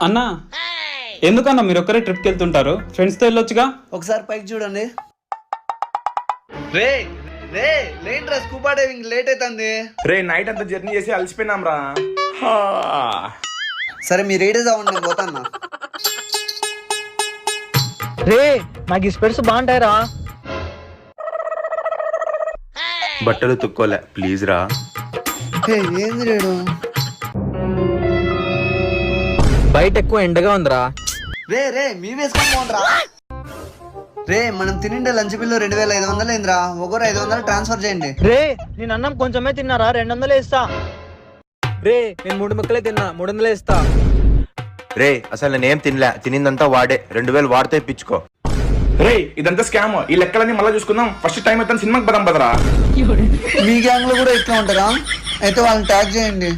అన్నా ఎందుకన్నా మీరు ఒక్కరే ట్రిప్కి వెళ్తుంటారు? ఫ్రెండ్స్తో వెళ్ళొచ్చుగా. ఒకసారి పైకి చూడండి. రే రే లేంట్రా, స్కూబా డైవింగ్ లేట్ అవుతుంది. రే నైట్ అంతా జర్నీ చేసి అలసిపోయినాం రా. సరే మీరు రేడే అవ్వండి, నేను పోతాన్నా. రే నాకు ఈ స్పెట్స్ బాగుంటాయిరా. బట్టలు తుక్కోలే ప్లీజ్ రా. ఏంది రేడు? బయట ఎక్కువ ఎండగా ఉందిరా. రే రే మీ వేసుకొని పోండిరా. రే మనం తినిండే లంచ్ బిల్లు 2500 అయిందిరా. ఒకరు 500 ట్రాన్స్ఫర్ చేయండి. రే నేను అన్నం కొంచెమే తిన్నారా, 200 ఇస్తా. రే నేను 3 ముక్కలే తిన్నా, 300 ఇస్తా. రే అసలు నేనేం తినలే, తినిందంతా వాడే. 2000 వాడితే ఇప్పించుకో. రే ఇదంతా స్కామ్, ఈ లెక్కలన్నీ మళ్ళీ చూసుకుందాం. ఫస్ట్ టైం అయితే సినిమాకి పదం పదరా. మీ గ్యాంగ్ లో కూడా ఇట్లా ఉంటారా? అయితే వాళ్ళని ట్యాగ్ చేయండి.